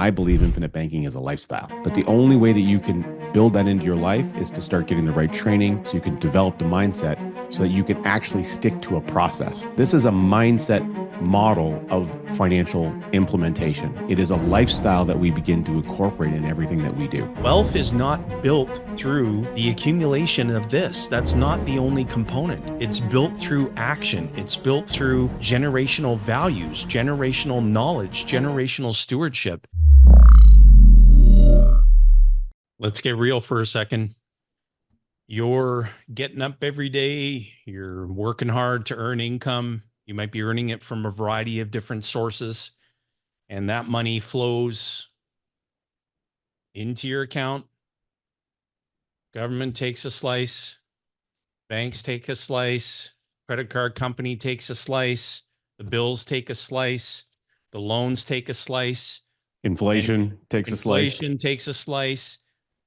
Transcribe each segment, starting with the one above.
I believe infinite banking is a lifestyle. But the only way that you can build that into your life is to start getting the right training so you can develop the mindset so that you can actually stick to a process. This is a mindset model of financial implementation. It is a lifestyle that we begin to incorporate in everything that we do. Wealth is not built through the accumulation of this. That's not the only component. It's built through action. It's built through generational values, generational knowledge, generational stewardship. Let's get real for a second. You're getting up every day. You're working hard to earn income. You might be earning it from a variety of different sources, and that money flows into your account. Government takes a slice. Banks take a slice. Credit card company takes a slice. The bills take a slice. The loans take a slice. Inflation takes a slice. Inflation takes a slice.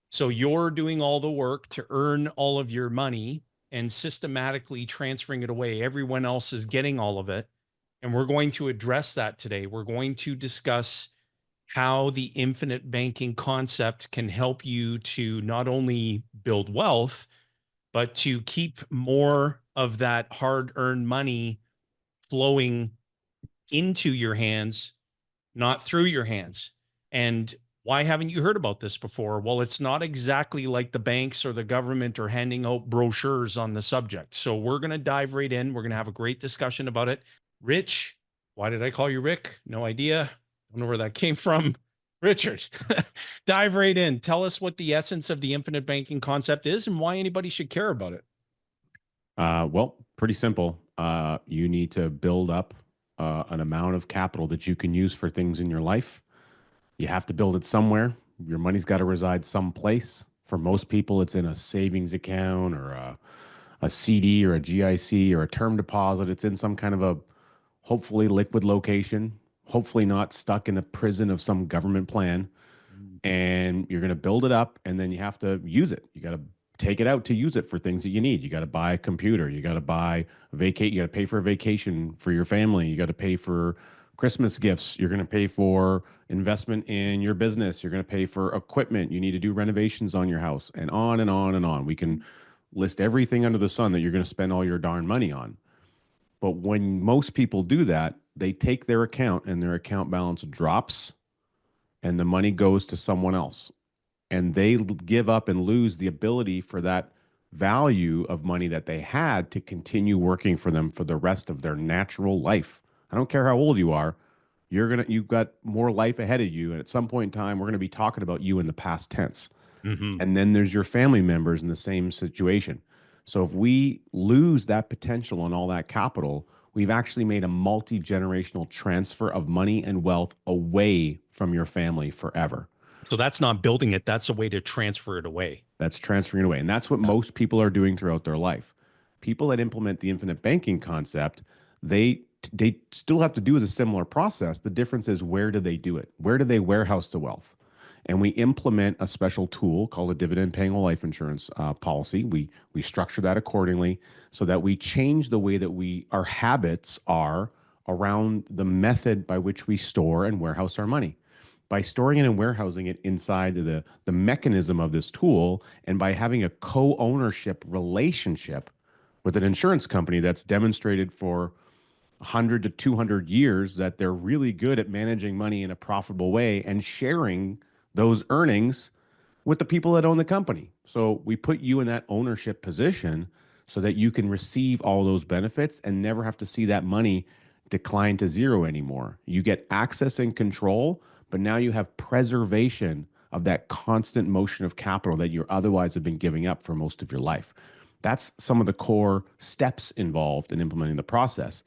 So you're doing all the work to earn all of your money and systematically transferring it away. Everyone else is getting all of it. And we're going to address that today. We're going to discuss how the infinite banking concept can help you to not only build wealth, but to keep more of that hard-earned money flowing into your hands, not through your hands. And why haven't you heard about this before? Well, it's not exactly like the banks or the government are handing out brochures on the subject. So we're going to dive right in. We're going to have a great discussion about it. Rich, why did I call you Rick? No idea. Don't know where that came from. Richard, dive right in. Tell us what the essence of the infinite banking concept is and why anybody should care about it. Well, pretty simple. You need to build up an amount of capital that you can use for things in your life. You have to build it somewhere. Your money's got to reside someplace. For most people, it's in a savings account or a CD or a GIC or a term deposit. It's in some kind of a hopefully liquid location, hopefully not stuck in a prison of some government plan. And you're going to build it up and then you have to use it. You got to take it out to use it for things that you need. You got to buy a computer. You got to buy a vacate. You got to pay for a vacation for your family. You got to pay for Christmas gifts. You're going to pay for investment in your business. You're going to pay for equipment. You need to do renovations on your house and on and on and on. We can list everything under the sun that you're going to spend all your darn money on. But when most people do that, they take their account and their account balance drops and the money goes to someone else. And they give up and lose the ability for that value of money that they had to continue working for them for the rest of their natural life. I don't care how old you are. You've got more life ahead of you. And at some point in time, we're going to be talking about you in the past tense. And then there's your family members in the same situation. So if we lose that potential and all that capital, we've actually made a multi-generational transfer of money and wealth away from your family forever. So that's not building it. That's a way to transfer it away. That's transferring it away. And that's what most people are doing throughout their life. People that implement the infinite banking concept, they still have to do the similar process. The difference is, where do they do it? Where do they warehouse the wealth? And we implement a special tool called a dividend-paying life insurance policy. We structure that accordingly so that we change the way that our habits are around the method by which we store and warehouse our money. By storing it and warehousing it inside of the mechanism of this tool, and by having a co-ownership relationship with an insurance company that's demonstrated for 100 to 200 years that they're really good at managing money in a profitable way and sharing those earnings with the people that own the company. So we put you in that ownership position so that you can receive all those benefits and never have to see that money decline to zero anymore. You get access and control, but now you have preservation of that constant motion of capital that you otherwise have been giving up for most of your life. That's some of the core steps involved in implementing the process.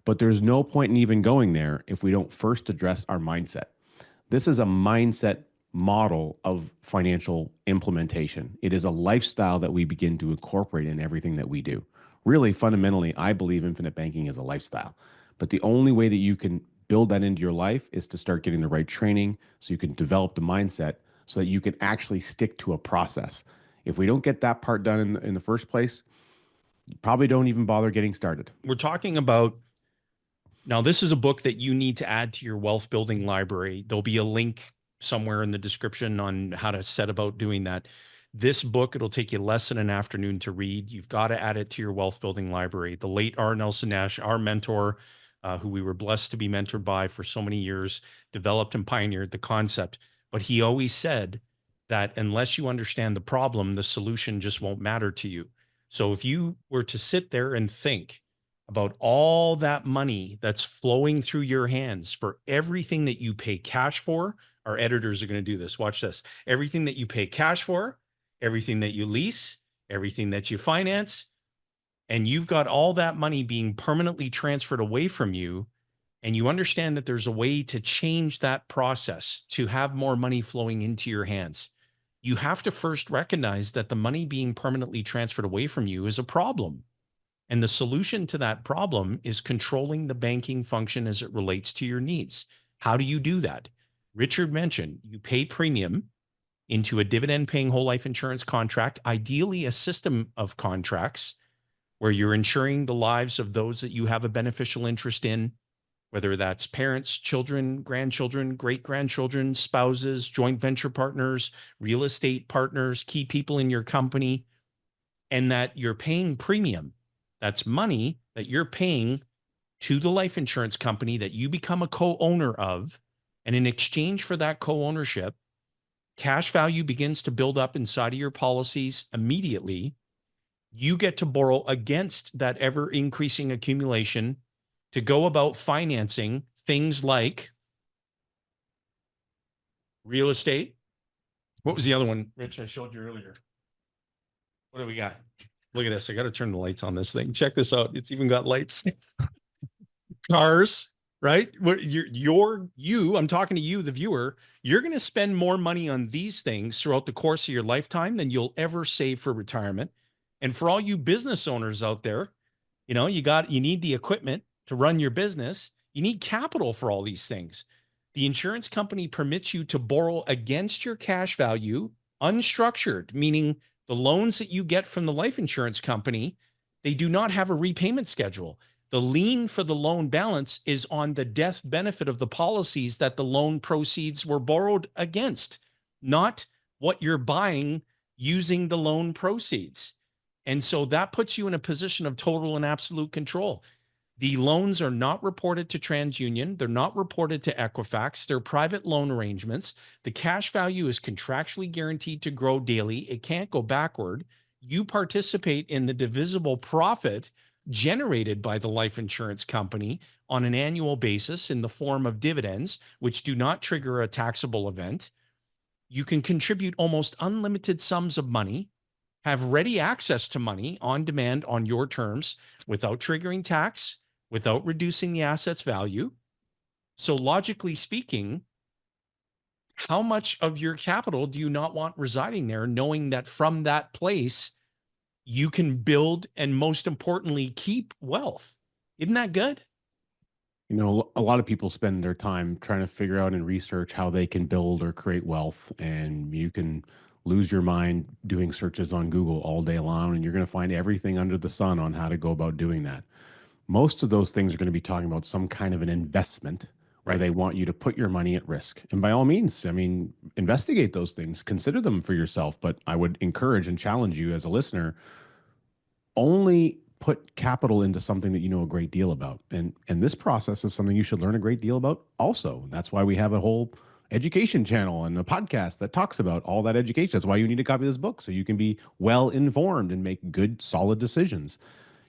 But there's no point in even going there if we don't first address our mindset. This is a mindset model of financial implementation. It is a lifestyle that we begin to incorporate in everything that we do. Really, fundamentally, I believe infinite banking is a lifestyle. But the only way that you can build that into your life is to start getting the right training so you can develop the mindset so that you can actually stick to a process. If we don't get that part done in the first place, you probably don't even bother getting started. We're talking about, now this is a book that you need to add to your wealth building library. There'll be a link somewhere in the description on how to set about doing that. This book, it'll take you less than an afternoon to read. You've got to add it to your wealth building library. The late R. Nelson Nash, our mentor, who we were blessed to be mentored by for so many years, developed and pioneered the concept. But he always said that unless you understand the problem, the solution just won't matter to you. So if you were to sit there and think about all that money that's flowing through your hands for everything that you pay cash for, our editors are going to do this. Watch this. Everything that you pay cash for, everything that you lease, everything that you finance, and you've got all that money being permanently transferred away from you, and you understand that there's a way to change that process to have more money flowing into your hands, you have to first recognize that the money being permanently transferred away from you is a problem. And the solution to that problem is controlling the banking function as it relates to your needs. How do you do that? Richard mentioned you pay premium into a dividend-paying whole life insurance contract, ideally a system of contracts where you're insuring the lives of those that you have a beneficial interest in, whether that's parents, children, grandchildren, great-grandchildren, spouses, joint venture partners, real estate partners, key people in your company, and that you're paying premium. That's money that you're paying to the life insurance company that you become a co-owner of. And in exchange for that co-ownership, cash value begins to build up inside of your policies immediately. You get to borrow against that ever increasing accumulation to go about financing things like real estate. What was the other one, Rich, I showed you earlier? What do we got? Look at this. I got to turn the lights on this thing. Check this out. It's even got lights. Cars, right? I'm talking to you, the viewer. You're going to spend more money on these things throughout the course of your lifetime than you'll ever save for retirement. And for all you business owners out there, you need the equipment to run your business. You need capital for all these things. The insurance company permits you to borrow against your cash value, unstructured, meaning the loans that you get from the life insurance company, they do not have a repayment schedule. The lien for the loan balance is on the death benefit of the policies that the loan proceeds were borrowed against, not what you're buying using the loan proceeds. And so that puts you in a position of total and absolute control. The loans are not reported to TransUnion. They're not reported to Equifax. They're private loan arrangements. The cash value is contractually guaranteed to grow daily. It can't go backward. You participate in the divisible profit generated by the life insurance company on an annual basis in the form of dividends, which do not trigger a taxable event. You can contribute almost unlimited sums of money, have ready access to money on demand on your terms without triggering tax, without reducing the asset's value. So logically speaking, how much of your capital do you not want residing there, knowing that from that place, you can build and most importantly, keep wealth? Isn't that good? You know, a lot of people spend their time trying to figure out and research how they can build or create wealth. And you can lose your mind doing searches on Google all day long, and you're going to find everything under the sun on how to go about doing that. Most of those things are going to be talking about some kind of an investment where Right. they want you to put your money at risk. And by all means, I mean, investigate those things, consider them for yourself. But I would encourage and challenge you as a listener, only put capital into something that you know a great deal about. And this process is something you should learn a great deal about also. And that's why we have a whole education channel and a podcast that talks about all that education. That's why you need a copy of this book so you can be well informed and make good, solid decisions.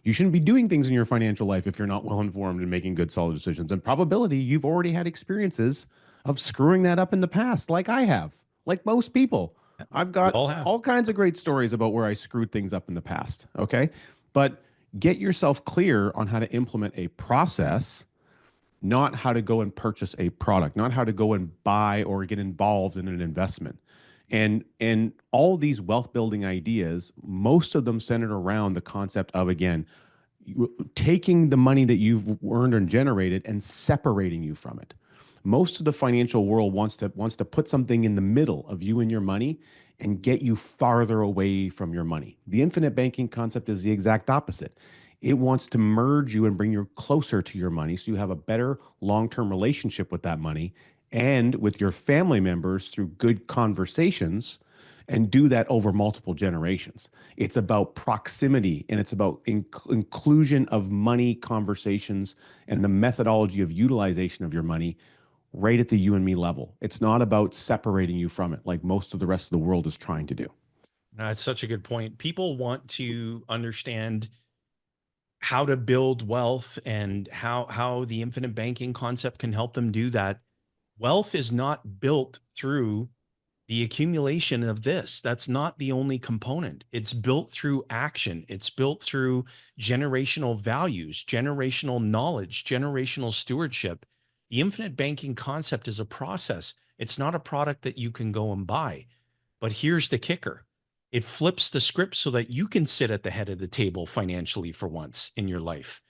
You shouldn't be doing things in your financial life if you're not well informed and making good, solid decisions. And probability, you've already had experiences of screwing that up in the past, like I have, like most people. I've We got all have. all kinds of great stories about where I screwed things up in the past. Okay. But get yourself clear on how to implement a process, not how to go and purchase a product, not how to go and buy or get involved in an investment. And all these wealth building ideas, most of them centered around the concept of, again, taking the money that you've earned and generated and separating you from it. Most of the financial world wants to put something in the middle of you and your money and get you farther away from your money. The infinite banking concept is the exact opposite. It wants to merge you and bring you closer to your money so you have a better long-term relationship with that money and with your family members through good conversations, and do that over multiple generations. It's about proximity, and it's about inclusion of money conversations and the methodology of utilization of your money right at the you and me level. It's not about separating you from it like most of the rest of the world is trying to do. That's such a good point. People want to understand how to build wealth and how the infinite banking concept can help them do that. Wealth is not built through the accumulation of this. That's not the only component. It's built through action. It's built through generational values, generational knowledge, generational stewardship. The infinite banking concept is a process. It's not a product that you can go and buy. But here's the kicker. It flips the script so that you can sit at the head of the table financially for once in your life.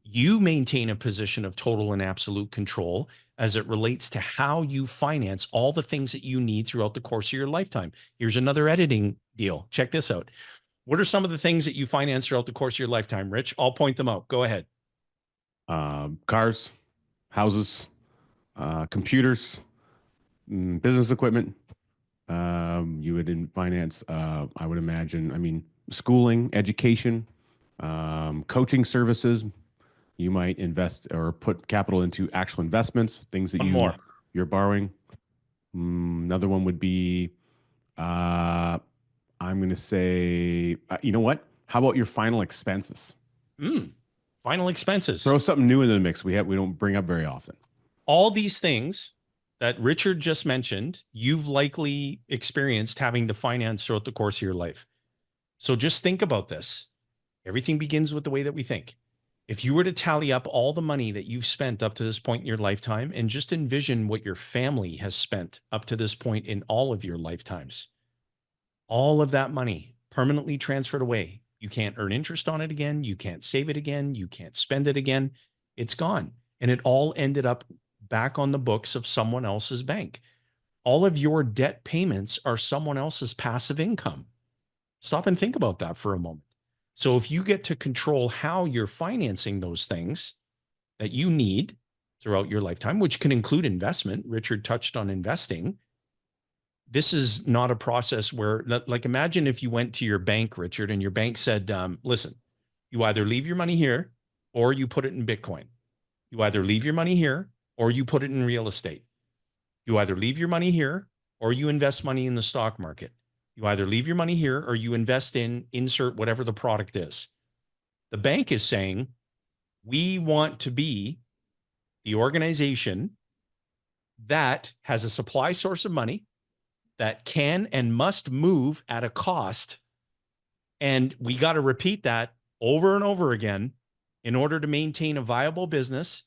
You maintain a position of total and absolute control as it relates to how you finance all the things that you need throughout the course of your lifetime. Here's another editing deal. Check this out. What are some of the things that you finance throughout the course of your lifetime, Rich? I'll point them out. Go ahead. Cars, houses, computers, business equipment. You would finance, I would imagine, I mean, schooling, education, coaching services. You might invest or put capital into actual investments, things that One more. you're borrowing. Another one would be, I'm going to say, you know what? How about your final expenses? Final expenses. Throw something new into the mix we don't bring up very often. All these things that Richard just mentioned, you've likely experienced having to finance throughout the course of your life. So just think about this. Everything begins with the way that we think. If you were to tally up all the money that you've spent up to this point in your lifetime and just envision what your family has spent up to this point in all of your lifetimes, all of that money permanently transferred away. You can't earn interest on it again. You can't save it again. You can't spend it again. It's gone. And it all ended up back on the books of someone else's bank. All of your debt payments are someone else's passive income. Stop and think about that for a moment. So if you get to control how you're financing those things that you need throughout your lifetime, which can include investment, Richard touched on investing. This is not a process where, like, imagine if you went to your bank, Richard, and your bank said, listen, you either leave your money here or you put it in Bitcoin. You either leave your money here or you put it in real estate. You either leave your money here or you invest money in the stock market. You either leave your money here or you invest in insert whatever the product is. The bank is saying, we want to be the organization that has a supply source of money that can and must move at a cost. And we got to repeat that over and over again in order to maintain a viable business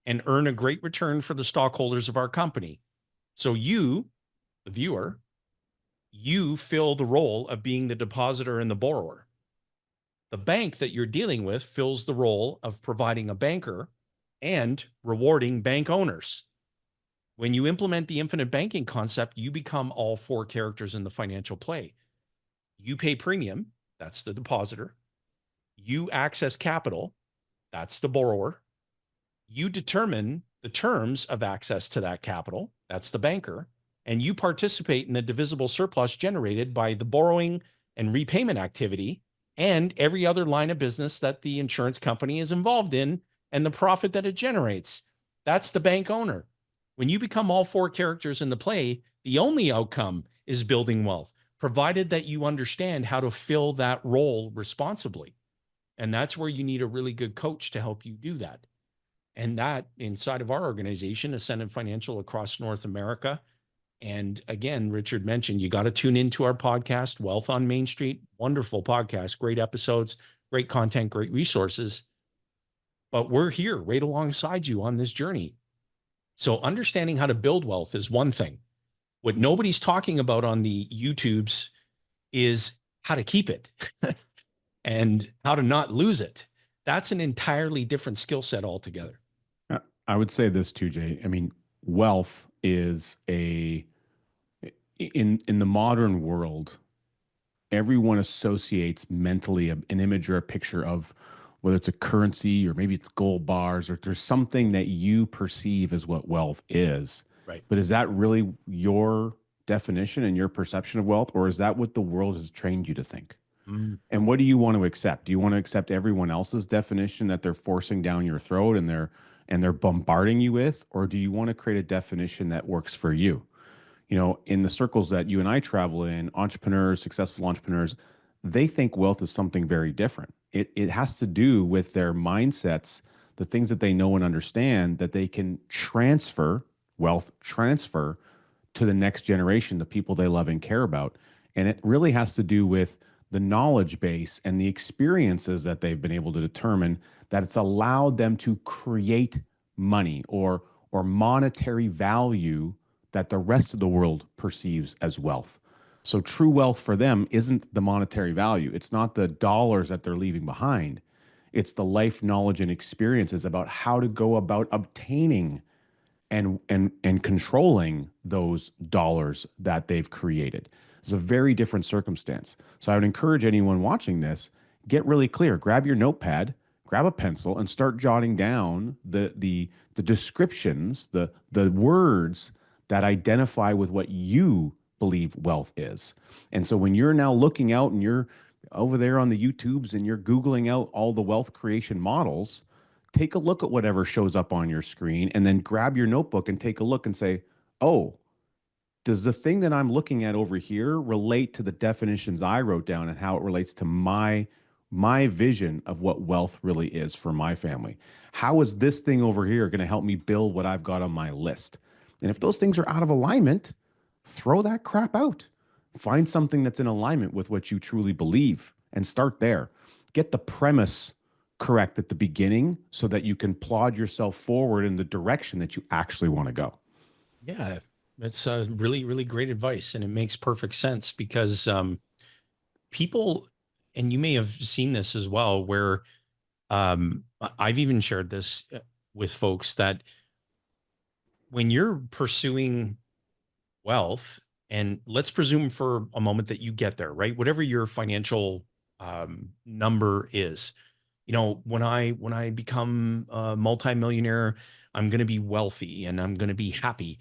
and earn a great return for the stockholders of our company. So you, the viewer, you fill the role of being the depositor and the borrower. The bank that you're dealing with fills the role of providing a banker and rewarding bank owners. When you implement the infinite banking concept, you become all four characters in the financial play. You pay premium, that's the depositor. You access capital, that's the borrower. You determine the terms of access to that capital, that's the banker. And you participate in the divisible surplus generated by the borrowing and repayment activity and every other line of business that the insurance company is involved in and the profit that it generates. That's the bank owner. When you become all four characters in the play, the only outcome is building wealth, provided that you understand how to fill that role responsibly. And that's where you need a really good coach to help you do that. And that inside of our organization, Ascendant Financial across North America. And again, Richard mentioned, you got to tune into our podcast, Wealth on Main Street. Wonderful podcast, great episodes, great content, great resources. But we're here right alongside you on this journey. So understanding how to build wealth is one thing. What nobody's talking about on the YouTubes is how to keep it and how to not lose it. That's an entirely different skill set altogether. I would say this too, Jay. I mean, wealth is in the modern world, everyone associates mentally an image or a picture of whether it's a currency or maybe it's gold bars or there's something that you perceive as what wealth is. Right. But is that really your definition and your perception of wealth, or is that what the world has trained you to think? Mm. And what do you want to accept? Do you want to accept everyone else's definition that they're forcing down your throat and they're bombarding you with, or do you want to create a definition that works for you? In the circles that you and I travel in, entrepreneurs, successful entrepreneurs, they think wealth is something very different. It has to do with their mindsets, the things that they know and understand that they can transfer, wealth transfer to the next generation, the people they love and care about. And it really has to do with the knowledge base and the experiences that they've been able to determine that it's allowed them to create money or monetary value that the rest of the world perceives as wealth. So true wealth for them isn't the monetary value. It's not the dollars that they're leaving behind. It's the life knowledge and experiences about how to go about obtaining and controlling those dollars that they've created. It's a very different circumstance. So I would encourage anyone watching this, get really clear. Grab your notepad, grab a pencil, and start jotting down the descriptions, the words that identify with what you believe wealth is. And so when you're now looking out and you're over there on the YouTubes and you're Googling out all the wealth creation models, take a look at whatever shows up on your screen and then grab your notebook and take a look and say, oh, does the thing that I'm looking at over here relate to the definitions I wrote down and how it relates to my vision of what wealth really is for my family? How is this thing over here going to help me build what I've got on my list? And if those things are out of alignment, throw that crap out. Find something that's in alignment with what you truly believe and start there. Get the premise correct at the beginning so that you can plod yourself forward in the direction that you actually want to go. Yeah, that's really, really great advice. And it makes perfect sense because people, and you may have seen this as well, where I've even shared this with folks that when you're pursuing wealth, and let's presume for a moment that you get there, right? Whatever your financial number is, when I become a multimillionaire, I'm going to be wealthy and I'm going to be happy.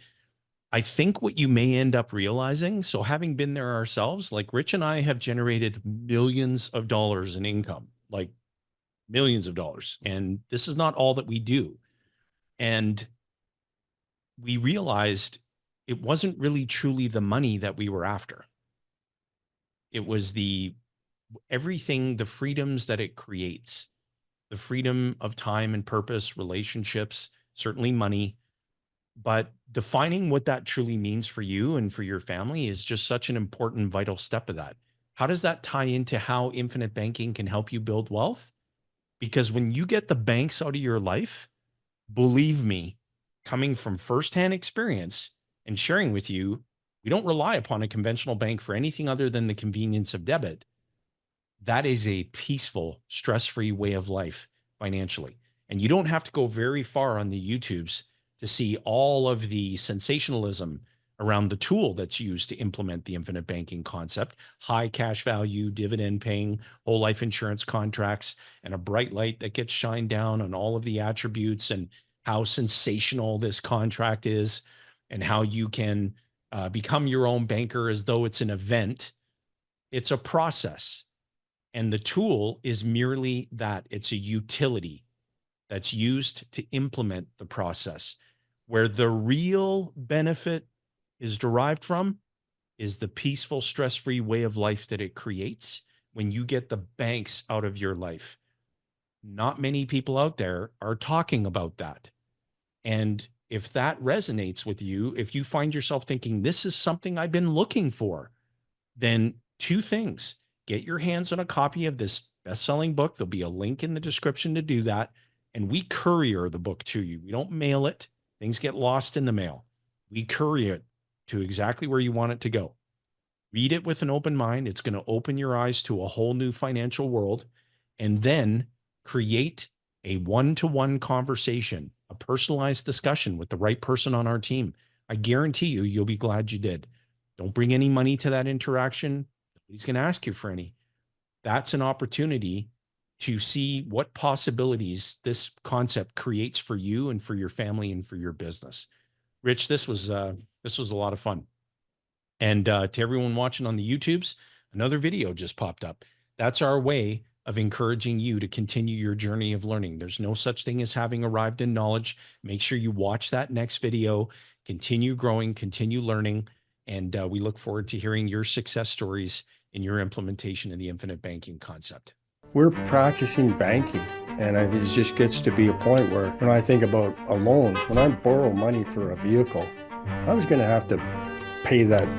I think what you may end up realizing, so having been there ourselves, like Rich and I have generated millions of dollars in income, like millions of dollars. And this is not all that we do. And we realized it wasn't really truly the money that we were after. It was the everything, the freedoms that it creates, the freedom of time and purpose, relationships, certainly money. But defining what that truly means for you and for your family is just such an important, vital step of that. How does that tie into how infinite banking can help you build wealth? Because when you get the banks out of your life, believe me, coming from firsthand experience and sharing with you, we don't rely upon a conventional bank for anything other than the convenience of debit. That is a peaceful, stress-free way of life financially. And you don't have to go very far on the YouTubes to see all of the sensationalism around the tool that's used to implement the infinite banking concept: high cash value, dividend paying, whole life insurance contracts, and a bright light that gets shined down on all of the attributes and how sensational this contract is, and how you can become your own banker as though it's an event. It's a process. And the tool is merely that it's a utility that's used to implement the process. Where the real benefit is derived from is the peaceful, stress free way of life that it creates when you get the banks out of your life. Not many people out there are talking about that. And if that resonates with you, if you find yourself thinking, this is something I've been looking for, then two things: get your hands on a copy of this best-selling book. There'll be a link in the description to do that. And we courier the book to you. We don't mail it. Things get lost in the mail. We courier it to exactly where you want it to go. Read it with an open mind. It's going to open your eyes to a whole new financial world. And then create a one-to-one conversation, a personalized discussion with the right person on our team. I guarantee you, you'll be glad you did. Don't bring any money to that interaction. Nobody's going to ask you for any. That's an opportunity to see what possibilities this concept creates for you and for your family and for your business. Rich, this was a lot of fun. And to everyone watching on the YouTubes, another video just popped up. That's our way of encouraging you to continue your journey of learning. There's no such thing as having arrived in knowledge. Make sure you watch that next video, continue growing, continue learning. And we look forward to hearing your success stories in your implementation of the infinite banking concept. We're practicing banking, and it just gets to be a point where when I think about a loan, when I borrow money for a vehicle, I was going to have to pay that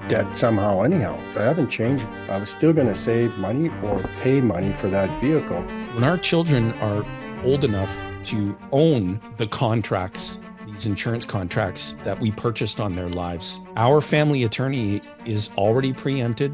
debt somehow anyhow. I haven't changed. I was still going to save money or pay money for that vehicle. When our children are old enough to own the contracts, these insurance contracts that we purchased on their lives, our family attorney is already preempted